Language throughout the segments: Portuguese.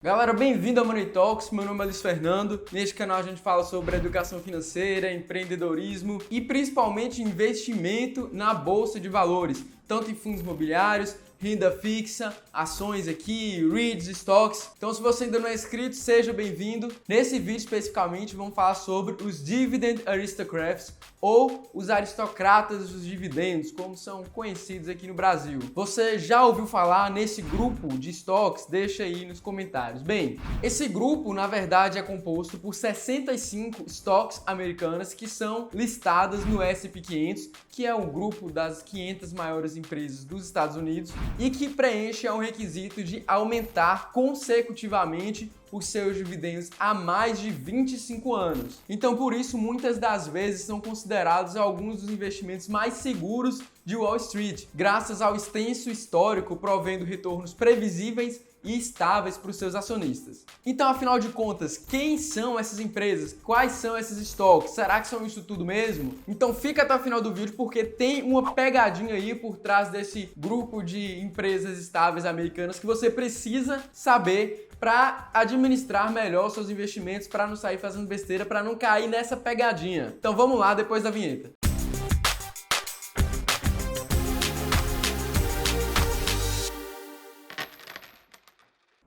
Galera, bem-vindo ao Money Talks, meu nome é Luiz Fernando. Neste canal a gente fala sobre educação financeira, empreendedorismo e principalmente investimento na Bolsa de Valores, tanto em fundos imobiliários, renda fixa, ações aqui, REITs, stocks. Então se você ainda não é inscrito, seja bem-vindo. Nesse vídeo especificamente vamos falar sobre os Dividend Aristocrats ou os aristocratas dos dividendos, como são conhecidos aqui no Brasil. Você já ouviu falar nesse grupo de stocks? Deixa aí nos comentários. Bem, esse grupo na verdade é composto por 65 stocks americanas que são listadas no S&P 500, que é um grupo das 500 maiores empresas dos Estados Unidos e que preenche um requisito de aumentar consecutivamente os seus dividendos há mais de 25 anos. Então, por isso, muitas das vezes são considerados alguns dos investimentos mais seguros de Wall Street, graças ao extenso histórico provendo retornos previsíveis e estáveis para os seus acionistas. Então, afinal de contas, quem são essas empresas? Quais são esses estoques? Será que são isso tudo mesmo? Então fica até o final do vídeo porque tem uma pegadinha aí por trás desse grupo de empresas estáveis americanas que você precisa saber para administrar melhor seus investimentos, para não sair fazendo besteira, para não cair nessa pegadinha. Então vamos lá depois da vinheta.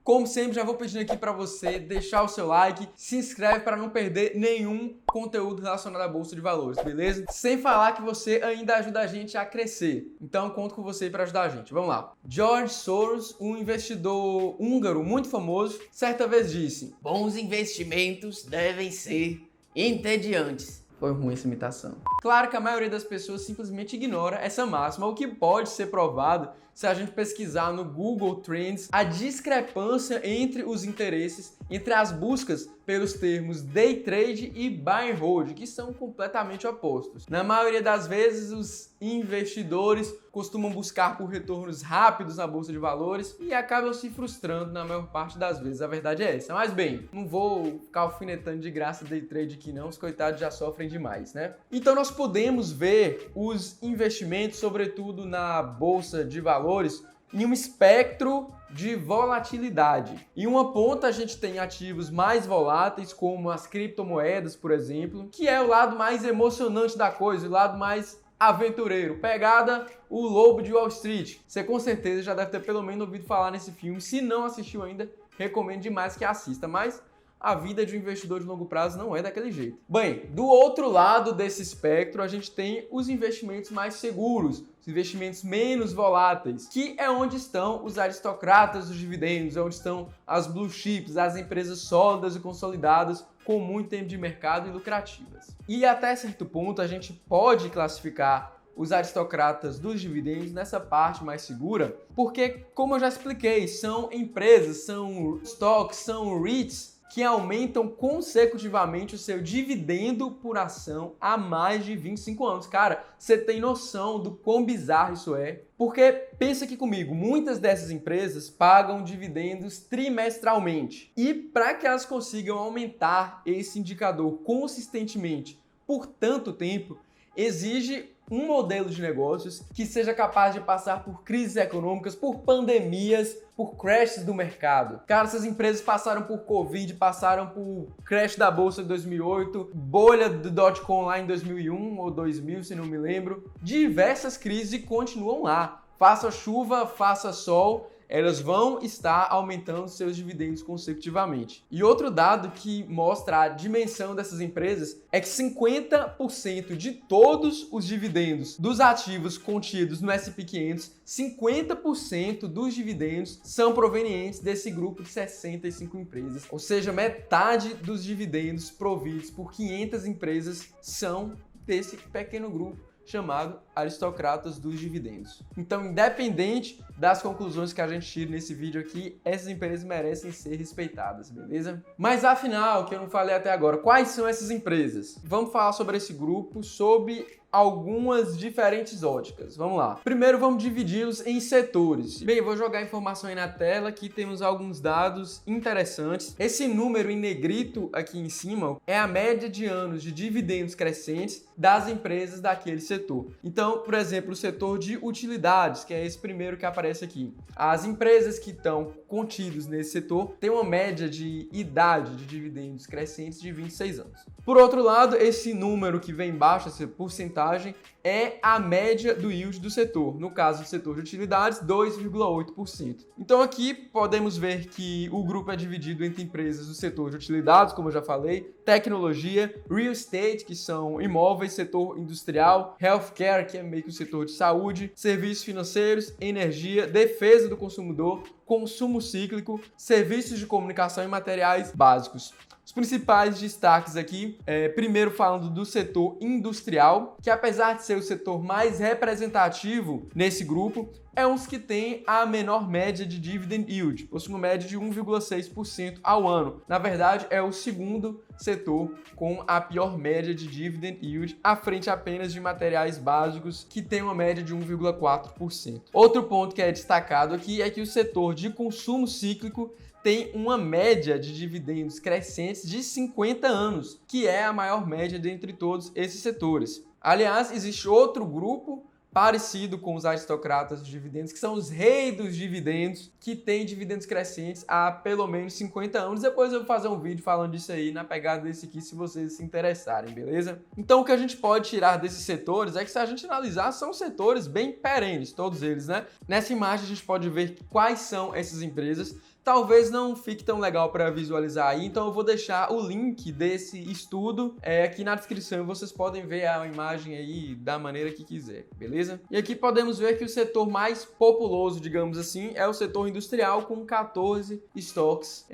Como sempre, já vou pedindo aqui para você deixar o seu like, se inscreve para não perder nenhum conteúdo relacionado à Bolsa de Valores, beleza? Sem falar que você ainda ajuda a gente a crescer. Então, conto com você para ajudar a gente. Vamos lá. George Soros, um investidor húngaro muito famoso, certa vez disse: "Bons investimentos devem ser entediantes." Foi ruim essa imitação. Claro que a maioria das pessoas simplesmente ignora essa máxima, o que pode ser provado se a gente pesquisar no Google Trends a discrepância entre os interesses, entre as buscas pelos termos day trade e buy and hold, que são completamente opostos. Na maioria das vezes, os investidores costumam buscar por retornos rápidos na bolsa de valores e acabam se frustrando na maior parte das vezes. A verdade é essa. Mas bem, não vou ficar alfinetando de graça day trade aqui não, os coitados já sofrem demais, né? Então nós podemos ver os investimentos, sobretudo na bolsa de valores, em um espectro de volatilidade. Em uma ponta a gente tem ativos mais voláteis, como as criptomoedas, por exemplo, que é o lado mais emocionante da coisa, o lado mais aventureiro. Pegada O Lobo de Wall Street. Você com certeza já deve ter pelo menos ouvido falar nesse filme. Se não assistiu ainda, recomendo demais que assista. Mas a vida de um investidor de longo prazo não é daquele jeito. Bem, do outro lado desse espectro, a gente tem os investimentos mais seguros, os investimentos menos voláteis, que é onde estão os aristocratas dos dividendos, é onde estão as blue chips, as empresas sólidas e consolidadas com muito tempo de mercado e lucrativas. E até certo ponto a gente pode classificar os aristocratas dos dividendos nessa parte mais segura, porque, como eu já expliquei, são empresas, são stocks, são REITs, que aumentam consecutivamente o seu dividendo por ação há mais de 25 anos. Cara, você tem noção do quão bizarro isso é? Porque, pensa aqui comigo, muitas dessas empresas pagam dividendos trimestralmente. E para que elas consigam aumentar esse indicador consistentemente por tanto tempo, exige um modelo de negócios que seja capaz de passar por crises econômicas, por pandemias, por crashes do mercado. Cara, essas empresas passaram por Covid, passaram por crash da Bolsa de 2008, bolha do dot-com lá em 2001 ou 2000, se não me lembro. Diversas crises e continuam lá. Faça chuva, faça sol, elas vão estar aumentando seus dividendos consecutivamente. E outro dado que mostra a dimensão dessas empresas é que 50% de todos os dividendos dos ativos contidos no S&P 500, 50% dos dividendos são provenientes desse grupo de 65 empresas. Ou seja, metade dos dividendos providos por 500 empresas são desse pequeno grupo chamado aristocratas dos dividendos. Então, independente das conclusões que a gente tira nesse vídeo aqui, essas empresas merecem ser respeitadas, beleza? Mas afinal, que eu não falei até agora, quais são essas empresas? Vamos falar sobre esse grupo, sobre algumas diferentes óticas. Vamos lá. Primeiro, vamos dividi-los em setores. Bem, eu vou jogar a informação aí na tela, aqui temos alguns dados interessantes. Esse número em negrito aqui em cima é a média de anos de dividendos crescentes das empresas daquele setor. Então, Então, por exemplo, o setor de utilidades, que é esse primeiro que aparece aqui. As empresas que estão contidas nesse setor têm uma média de idade de dividendos crescentes de 26 anos. Por outro lado, esse número que vem embaixo, essa porcentagem, é a média do yield do setor. No caso do setor de utilidades, 2,8%. Então aqui podemos ver que o grupo é dividido entre empresas do setor de utilidades, como eu já falei, tecnologia, real estate, que são imóveis, setor industrial, healthcare, que é meio que o setor de saúde, serviços financeiros, energia, defesa do consumidor, consumo cíclico, serviços de comunicação e materiais básicos. Os principais destaques aqui, primeiro falando do setor industrial, que apesar de ser o setor mais representativo nesse grupo, é um dos que tem a menor média de dividend yield, possui uma média de 1,6% ao ano. Na verdade, é o segundo setor com a pior média de dividend yield, à frente apenas de materiais básicos, que tem uma média de 1,4%. Outro ponto que é destacado aqui é que o setor de consumo cíclico tem uma média de dividendos crescentes de 50 anos, que é a maior média dentre todos esses setores. Aliás, existe outro grupo parecido com os aristocratas de dividendos, que são os reis dos dividendos, que tem dividendos crescentes há pelo menos 50 anos. Depois eu vou fazer um vídeo falando disso aí, na pegada desse aqui, se vocês se interessarem, beleza? Então o que a gente pode tirar desses setores é que, se a gente analisar, são setores bem perenes, todos eles, né? Nessa imagem a gente pode ver quais são essas empresas. Talvez não fique tão legal para visualizar aí, então eu vou deixar o link desse estudo aqui na descrição e vocês podem ver a imagem aí da maneira que quiser, beleza? E aqui podemos ver que o setor mais populoso, digamos assim, é o setor industrial, com 14 estoques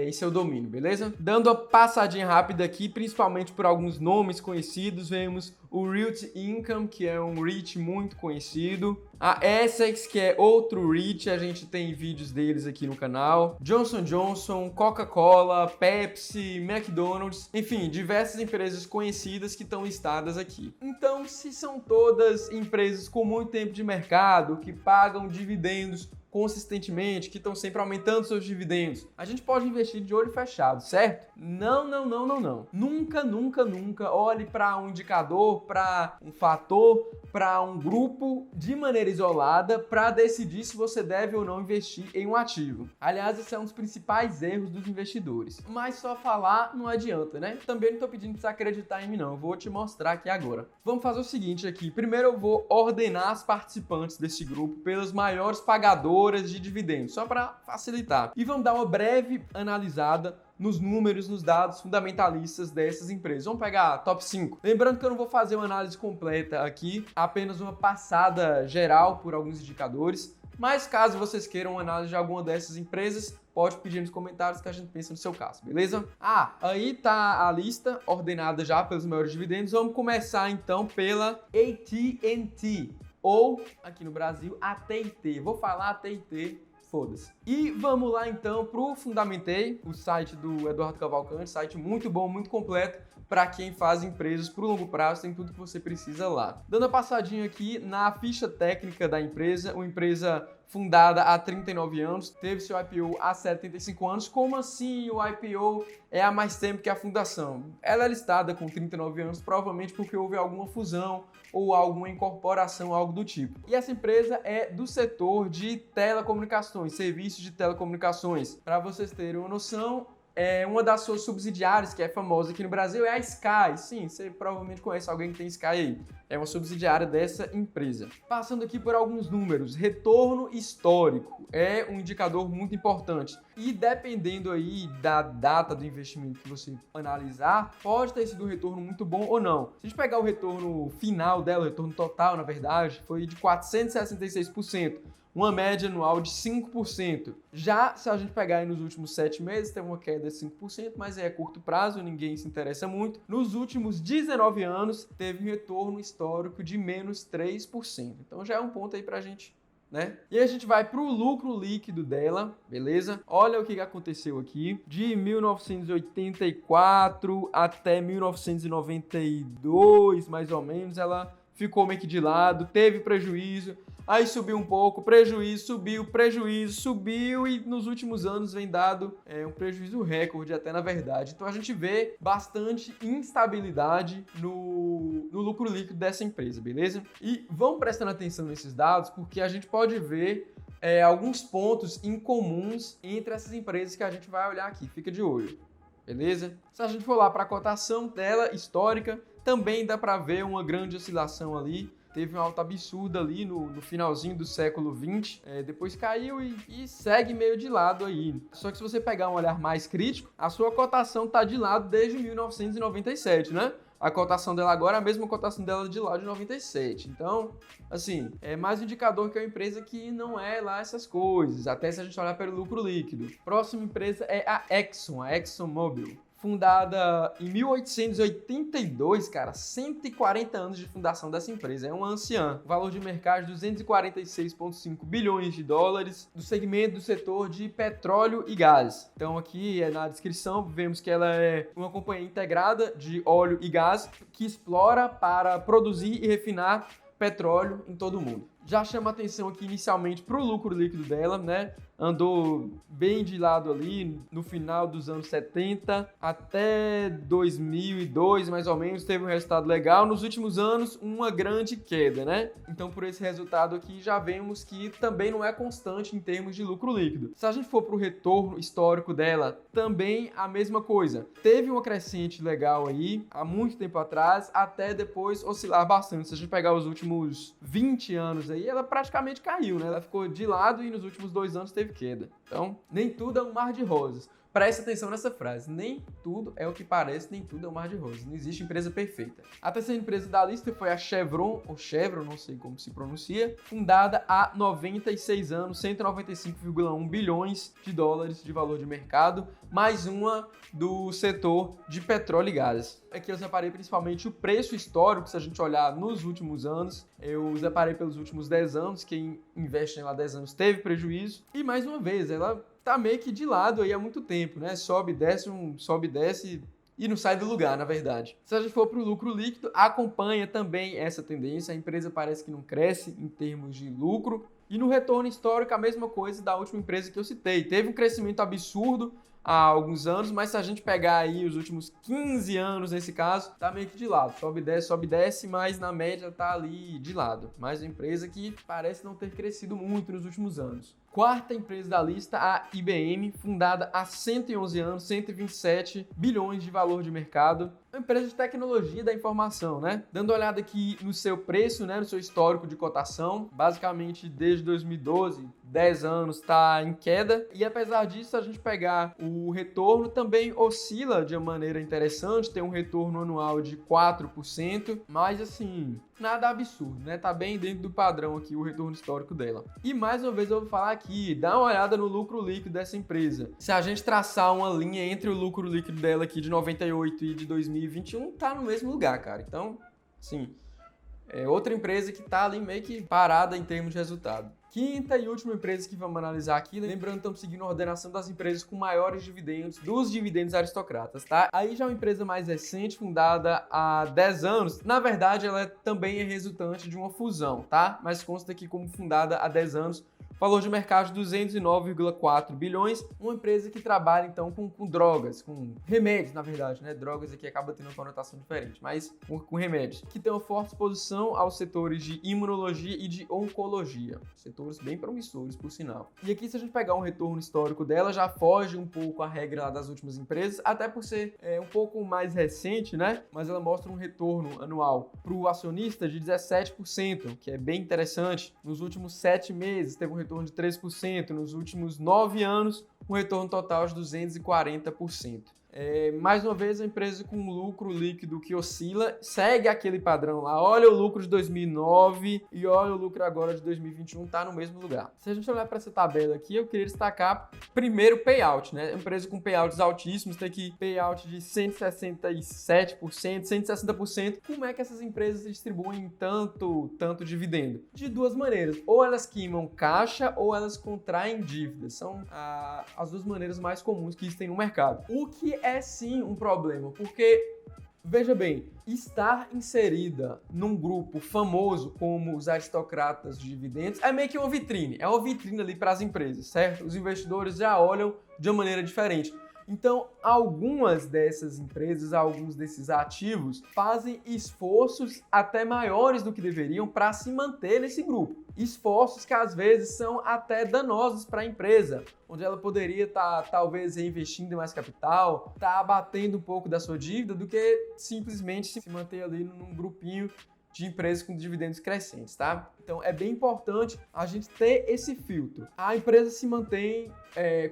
em seu domínio, beleza? Dando uma passadinha rápida aqui, principalmente por alguns nomes conhecidos, vemos o Realty Income, que é um REIT muito conhecido, a Essex, que é outro REIT, a gente tem vídeos deles aqui no canal, Johnson & Johnson, Coca-Cola, Pepsi, McDonald's, enfim, diversas empresas conhecidas que estão listadas aqui. Então, se são todas empresas com muito tempo de mercado, que pagam dividendos consistentemente, que estão sempre aumentando seus dividendos, a gente pode investir de olho fechado, certo? Não. Nunca olhe para um indicador, para um fator, para um grupo de maneira isolada para decidir se você deve ou não investir em um ativo. Aliás, esse é um dos principais erros dos investidores. Mas só falar não adianta, né? Também não estou pedindo para você acreditar em mim, não. Eu vou te mostrar aqui agora. Vamos fazer o seguinte aqui. Primeiro eu vou ordenar as participantes desse grupo pelas maiores pagadoras de dividendos, só para facilitar. E vamos dar uma breve analisada nos números, nos dados fundamentalistas dessas empresas. Vamos pegar a top 5. Lembrando que eu não vou fazer uma análise completa aqui, apenas uma passada geral por alguns indicadores. Mas caso vocês queiram uma análise de alguma dessas empresas, pode pedir nos comentários que a gente pensa no seu caso, beleza? Aí tá a lista ordenada já pelos maiores dividendos. Vamos começar então pela AT&T, ou aqui no Brasil, AT&T. Vou falar AT&T, foda-se. E vamos lá então pro Fundamentei, o site do Eduardo Cavalcante, site muito bom, muito completo para quem faz empresas pro longo prazo, tem tudo que você precisa lá. Dando uma passadinha aqui na ficha técnica da empresa, uma empresa fundada há 39 anos, teve seu IPO há 75 anos. Como assim o IPO é há mais tempo que a fundação? Ela é listada com 39 anos, provavelmente porque houve alguma fusão ou alguma incorporação, algo do tipo. E essa empresa é do setor de telecomunicações, serviços de telecomunicações. Para vocês terem uma noção, uma das suas subsidiárias, que é famosa aqui no Brasil, é a Sky. Sim, você provavelmente conhece alguém que tem Sky aí. É uma subsidiária dessa empresa. Passando aqui por alguns números, retorno histórico é um indicador muito importante. E dependendo aí da data do investimento que você analisar, pode ter sido um retorno muito bom ou não. Se a gente pegar o retorno final dela, o retorno total, na verdade, foi de 466%. Uma média anual de 5%. Já se a gente pegar aí nos últimos 7 meses, teve uma queda de 5%, mas é curto prazo, ninguém se interessa muito. Nos últimos 19 anos, teve um retorno histórico de menos 3%. Então já é um ponto aí pra gente, né? E a gente vai pro lucro líquido dela, beleza? Olha o que aconteceu aqui. De 1984 até 1992, mais ou menos, ela ficou meio que de lado, teve prejuízo, aí subiu um pouco, prejuízo, subiu e nos últimos anos vem dado um prejuízo recorde até na verdade. Então a gente vê bastante instabilidade no lucro líquido dessa empresa, beleza? E vamos prestando atenção nesses dados porque a gente pode ver alguns pontos incomuns entre essas empresas que a gente vai olhar aqui, fica de olho, beleza? Se a gente for lá para a cotação dela histórica, também dá para ver uma grande oscilação ali. Teve uma alta absurda ali no finalzinho do século XX, depois caiu e segue meio de lado aí. Só que se você pegar um olhar mais crítico, a sua cotação está de lado desde 1997, né? A cotação dela agora é a mesma cotação dela de lá de 97. Então, assim, é mais um indicador que é uma empresa que não é lá essas coisas, até se a gente olhar pelo lucro líquido. Próxima empresa é a ExxonMobil. Fundada em 1882, cara, 140 anos de fundação dessa empresa, é uma anciã. Valor de mercado de 246,5 bilhões de dólares, do segmento do setor de petróleo e gás. Então aqui na descrição vemos que ela é uma companhia integrada de óleo e gás que explora para produzir e refinar petróleo em todo o mundo. Já chama atenção aqui inicialmente para o lucro líquido dela, né? Andou bem de lado ali no final dos anos 70 até 2002, mais ou menos, teve um resultado legal. Nos últimos anos, uma grande queda, né? Então, por esse resultado aqui, já vemos que também não é constante em termos de lucro líquido. Se a gente for para o retorno histórico dela, também a mesma coisa. Teve uma crescente legal aí, há muito tempo atrás, até depois oscilar bastante. Se a gente pegar os últimos 20 anos aí, ela praticamente caiu, né? Ela ficou de lado e nos últimos 2 anos teve queda. Então, nem tudo é um mar de rosas. Preste atenção nessa frase. Nem tudo é o que parece, nem tudo é um mar de rosas. Não existe empresa perfeita. A terceira empresa da lista foi a Chevron, ou Chevron, não sei como se pronuncia, fundada há 96 anos, 195,1 bilhões de dólares de valor de mercado, mais uma do setor de petróleo e gás. Aqui eu separei principalmente o preço histórico, se a gente olhar nos últimos anos. Eu separei pelos últimos 10 anos, quem investe lá 10 anos teve prejuízo. E mais uma vez, ela tá meio que de lado aí há muito tempo, né? Sobe, desce e não sai do lugar, na verdade. Se a gente for para o lucro líquido, acompanha também essa tendência. A empresa parece que não cresce em termos de lucro. E no retorno histórico, a mesma coisa da última empresa que eu citei. Teve um crescimento absurdo há alguns anos, mas se a gente pegar aí os últimos 15 anos, nesse caso, tá meio que de lado. Sobe, desce, mas na média tá ali de lado. Mais uma empresa que parece não ter crescido muito nos últimos anos. Quarta empresa da lista, a IBM, fundada há 111 anos, 127 bilhões de valor de mercado. Uma empresa de tecnologia da informação, né? Dando uma olhada aqui no seu preço, né? No seu histórico de cotação, basicamente desde 2012, 10 anos está em queda. E apesar disso, a gente pegar o retorno, também oscila de uma maneira interessante, tem um retorno anual de 4%, mas assim, nada absurdo, né? Tá bem dentro do padrão aqui o retorno histórico dela. E mais uma vez eu vou falar aqui, dá uma olhada no lucro líquido dessa empresa. Se a gente traçar uma linha entre o lucro líquido dela aqui de 98 e de 2021, tá no mesmo lugar, cara. Então, sim, é outra empresa que tá ali meio que parada em termos de resultado. Quinta e última empresa que vamos analisar aqui, lembrando que estamos seguindo a ordenação das empresas com maiores dividendos, dos dividendos aristocratas, tá? Aí já é uma empresa mais recente, fundada há 10 anos, na verdade ela também é resultante de uma fusão, tá? Mas consta aqui como fundada há 10 anos, valor de mercado de 209,4 bilhões, uma empresa que trabalha então com drogas, com remédios, na verdade, né? Drogas aqui acaba tendo uma conotação diferente, mas com remédios, que tem uma forte exposição aos setores de imunologia e de oncologia, setores bem promissores, por sinal. E aqui, se a gente pegar um retorno histórico dela, já foge um pouco a regra lá das últimas empresas, até por ser um pouco mais recente, né? Mas ela mostra um retorno anual para o acionista de 17%, que é bem interessante. Nos últimos 7 meses, teve um retorno de 3%, nos últimos 9 anos, um retorno total de 240%. Mais uma vez, a empresa com lucro líquido que oscila, segue aquele padrão lá. Olha o lucro de 2009 e olha o lucro agora de 2021, tá no mesmo lugar. Se a gente olhar para essa tabela aqui, eu queria destacar primeiro payout, né? Empresa com payouts altíssimos, tem aqui payout de 167%, 160%. Como é que essas empresas distribuem tanto dividendo? De duas maneiras. Ou elas queimam caixa ou elas contraem dívidas. São as duas maneiras mais comuns que existem no mercado. O que é sim um problema, porque Veja bem, estar inserida num grupo famoso como os aristocratas de dividendos é meio que uma vitrine. É uma vitrine ali para as empresas, certo? Os investidores já olham de uma maneira diferente. Então, algumas dessas empresas, alguns desses ativos, fazem esforços até maiores do que deveriam para se manter nesse grupo. Esforços que às vezes são até danosos para a empresa, onde ela poderia estar talvez reinvestindo em mais capital, abatendo um pouco da sua dívida, do que simplesmente se manter ali num grupinho de empresas com dividendos crescentes, tá? Então é bem importante a gente ter esse filtro. A empresa se mantém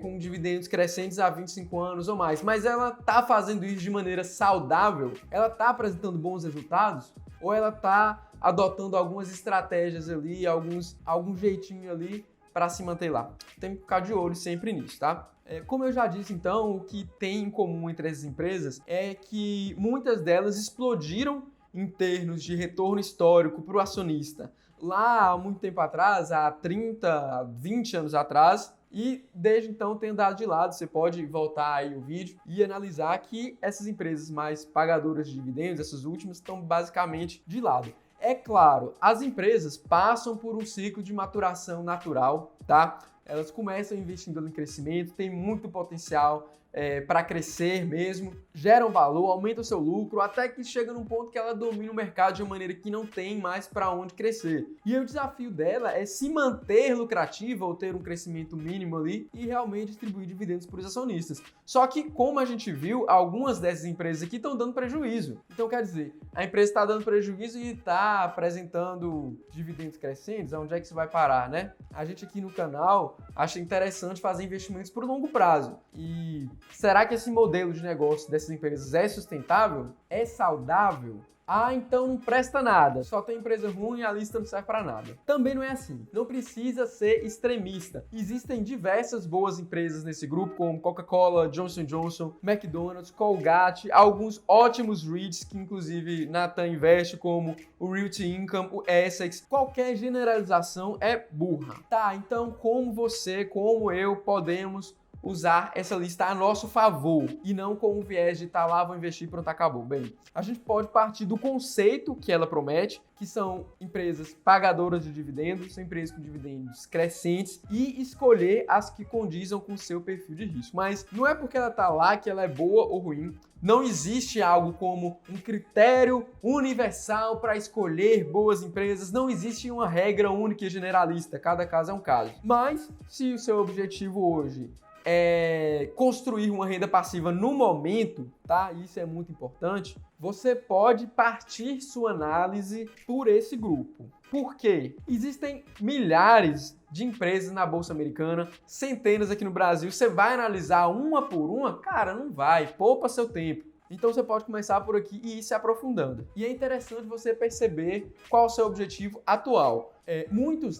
com dividendos crescentes há 25 anos ou mais, mas ela tá fazendo isso de maneira saudável? Ela tá apresentando bons resultados? Ou ela tá adotando algumas estratégias ali, algum jeitinho ali para se manter lá? Tem que ficar de olho sempre nisso, tá? Como eu já disse, então, o que tem em comum entre essas empresas é que muitas delas explodiram em termos de retorno histórico para o acionista lá há muito tempo atrás, há 30, 20 anos atrás, e desde então tem andado de lado. Você pode voltar aí o vídeo e analisar que essas empresas mais pagadoras de dividendos, essas últimas, estão basicamente de lado. É claro, as empresas passam por um ciclo de maturação natural, tá? Elas começam investindo em crescimento, tem muito potencial para crescer mesmo, geram valor, aumentam o seu lucro, até que chega num ponto que ela domina o mercado de uma maneira que não tem mais para onde crescer. E aí o desafio dela é se manter lucrativa ou ter um crescimento mínimo ali e realmente distribuir dividendos para os acionistas. Só que, como a gente viu, algumas dessas empresas aqui estão dando prejuízo. Então, quer dizer, a empresa está dando prejuízo e está apresentando dividendos crescentes, onde é que isso vai parar, né? A gente aqui no canal acha interessante fazer investimentos por longo prazo. E será que esse modelo de negócio dessas empresas é sustentável? É saudável? Ah, então não presta nada, só tem empresa ruim e a lista não serve para nada. Também não é assim, não precisa ser extremista. Existem diversas boas empresas nesse grupo, como Coca-Cola, Johnson & Johnson, McDonald's, Colgate, alguns ótimos REITs que inclusive Nathan investe, como o Realty Income, o Essex. Qualquer generalização é burra. Tá, então como você, como eu, podemos usar essa lista a nosso favor e não com o viés de lá, vou investir e pronto, acabou? Bem, a gente pode partir do conceito que ela promete, que são empresas pagadoras de dividendos, são empresas com dividendos crescentes, e escolher as que condizam com o seu perfil de risco. Mas não é porque ela está lá que ela é boa ou ruim. Não existe algo como um critério universal para escolher boas empresas. Não existe uma regra única e generalista. Cada caso é um caso. Mas se o seu objetivo hoje construir uma renda passiva no momento, tá? Isso é muito importante. Você pode partir sua análise por esse grupo. Por quê? Existem milhares de empresas na Bolsa Americana, centenas aqui no Brasil. Você vai analisar uma por uma? Cara, não vai. Poupa seu tempo. Então você pode começar por aqui e ir se aprofundando. E é interessante você perceber qual é o seu objetivo atual.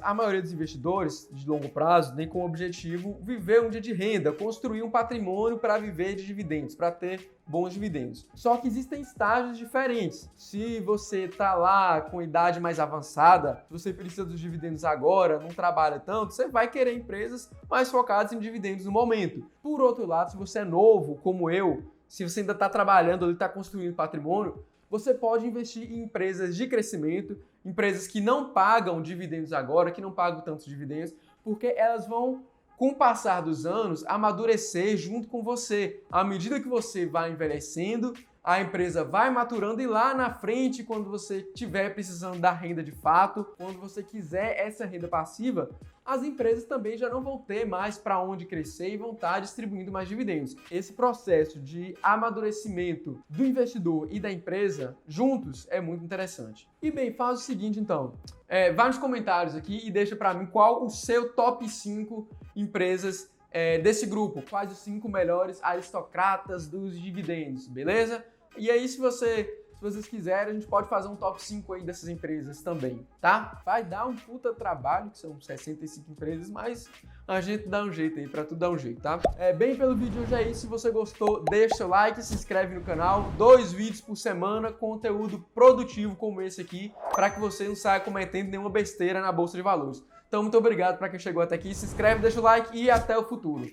A maioria dos investidores de longo prazo tem como objetivo viver um dia de renda, construir um patrimônio para viver de dividendos, para ter bons dividendos. Só que existem estágios diferentes. Se você está lá com idade mais avançada, se você precisa dos dividendos agora, não trabalha tanto, você vai querer empresas mais focadas em dividendos no momento. Por outro lado, se você é novo, como eu, se você ainda está trabalhando, está construindo patrimônio, você pode investir em empresas de crescimento, empresas que não pagam dividendos agora, que não pagam tantos dividendos, porque elas vão, com o passar dos anos, amadurecer junto com você. À medida que você vai envelhecendo, a empresa vai maturando e lá na frente, quando você estiver precisando da renda de fato, quando você quiser essa renda passiva, as empresas também já não vão ter mais para onde crescer e vão estar distribuindo mais dividendos. Esse processo de amadurecimento do investidor e da empresa juntos é muito interessante. E bem, faz o seguinte então, vai nos comentários aqui e deixa para mim qual o seu top 5 empresas desse grupo, quais os 5 melhores aristocratas dos dividendos, beleza? E aí, se vocês quiserem, a gente pode fazer um top 5 aí dessas empresas também, tá? Vai dar um puta trabalho, que são 65 empresas, mas a gente dá um jeito aí, pra tudo dar um jeito, tá? Bem, pelo vídeo hoje é isso. Se você gostou, deixa seu like, se inscreve no canal. 2 vídeos por semana, conteúdo produtivo como esse aqui, para que você não saia cometendo nenhuma besteira na Bolsa de Valores. Então, muito obrigado para quem chegou até aqui. Se inscreve, deixa o like e até o futuro.